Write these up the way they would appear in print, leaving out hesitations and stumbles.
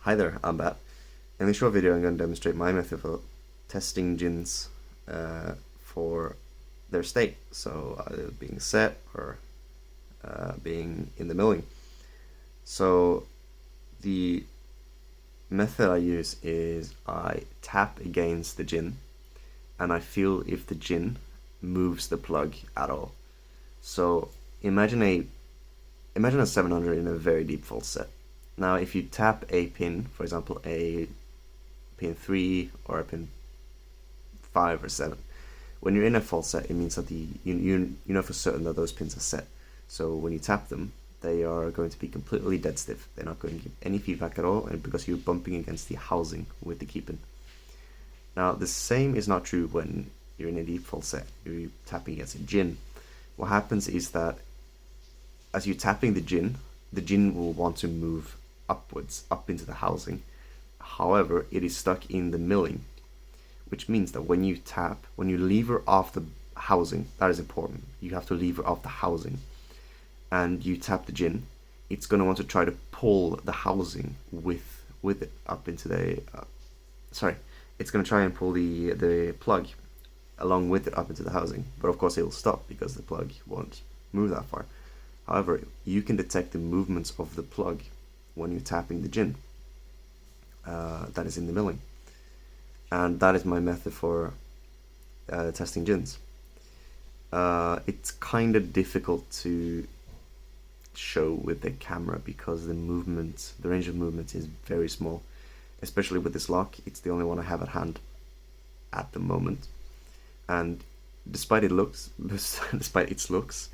Hi there, I'm Bat. In this short video I'm going to demonstrate my method for testing gins for their state, so either being set or being in the milling. So the method I use is I tap against the gin and I feel if the gin moves the plug at all. So imagine a 700 in a very deep false set. Now, if you tap a pin, for example, a pin 3 or a pin 5 or 7, when you're in a false set, it means that you know for certain that those pins are set. So when you tap them, they are going to be completely dead stiff. They're not going to give any feedback at all, and because you're bumping against the housing with the key pin. Now, the same is not true when you're in a deep false set. You're tapping against a gin. What happens is that as you're tapping the gin will want to move upwards, up into the housing. However, it is stuck in the milling, which means that when you tap, when you lever off the housing, that is important. You have to lever off the housing, and you tap the gin, it's going to want to try to pull the housing with it up into the. It's going to try and pull the plug along with it up into the housing, but of course it will stop because the plug won't move that far. However, you can detect the movements of the plug when you're tapping the gin that is in the milling. And that is my method for testing gins. It's kind of difficult to show with the camera because the range of movement is very small. Especially with this lock, it's the only one I have at hand at the moment. And despite its looks,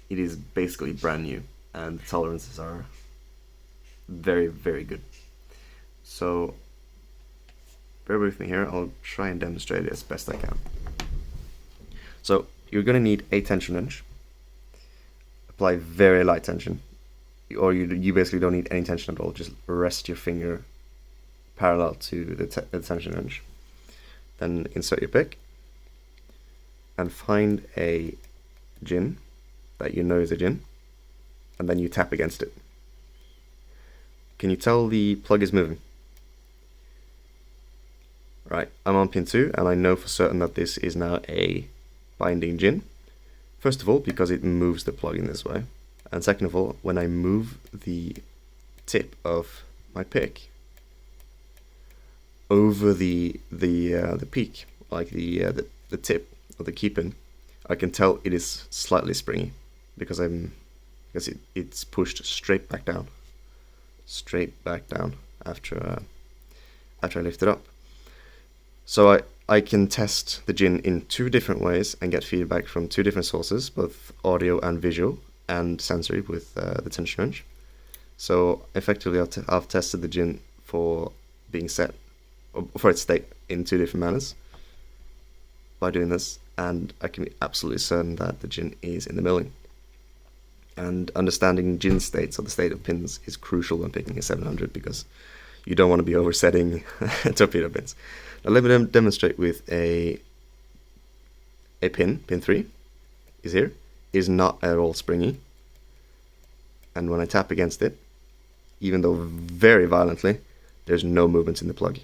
it is basically brand new, and the tolerances are very, very good. So bear with me here, I'll try and demonstrate it as best I can. So you're going to need a tension wrench. Apply very light tension, or you basically don't need any tension at all. Just rest your finger parallel to the tension wrench. Then insert your pick and find a gin that you know is a gin, and then you tap against it. Can you tell the plug is moving? Right, I'm on pin 2 and I know for certain that this is now a binding gin. First of all, because it moves the plug in this way, and second of all, when I move the tip of my pick over the peak, like the tip of the key pin, I can tell it is slightly springy because it's pushed straight back down after I lift it up. So I can test the gin in two different ways and get feedback from two different sources, both audio and visual and sensory with the tension wrench. So effectively I've tested the gin for being set, for its state, in two different manners by doing this, and I can be absolutely certain that the gin is in the milling. And understanding gin states, or the state of pins, is crucial when picking a 700 because you don't want to be oversetting torpedo pins. Now let me demonstrate with a pin 3 is here, is not at all springy, and when I tap against it, even though very violently, there's no movement in the plug.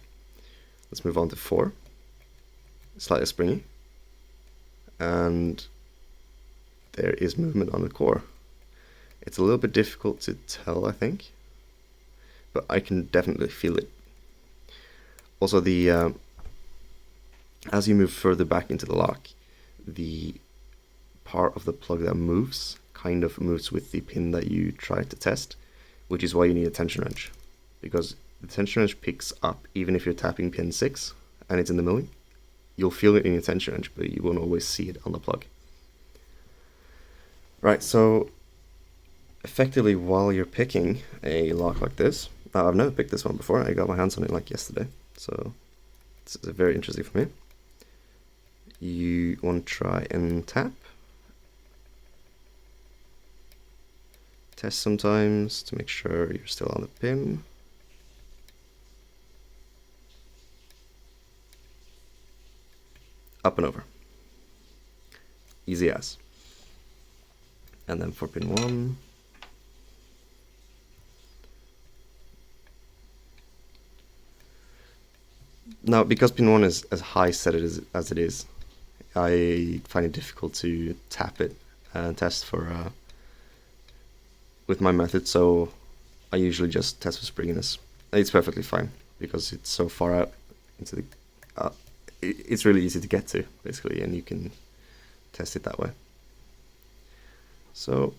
Let's move on to 4, slightly springy, and there is movement on the core. It's a little bit difficult to tell, I think, but I can definitely feel it. Also, as you move further back into the lock, the part of the plug that moves kind of moves with the pin that you try to test, which is why you need a tension wrench, because the tension wrench picks up even if you're tapping pin 6 and it's in the milling. You'll feel it in your tension wrench, but you won't always see it on the plug. Right, so effectively, while you're picking a lock like this, I've never picked this one before, I got my hands on it like yesterday, so this is very interesting for me. You want to try and tap. Test sometimes to make sure you're still on the pin. Up and over. Easy as. And then for pin 1, Now, because Pinot Noir is as high set as it is, I find it difficult to tap it and test for with my method. So I usually just test for springiness. It's perfectly fine because it's so far out into the. It's really easy to get to basically, and you can test it that way. So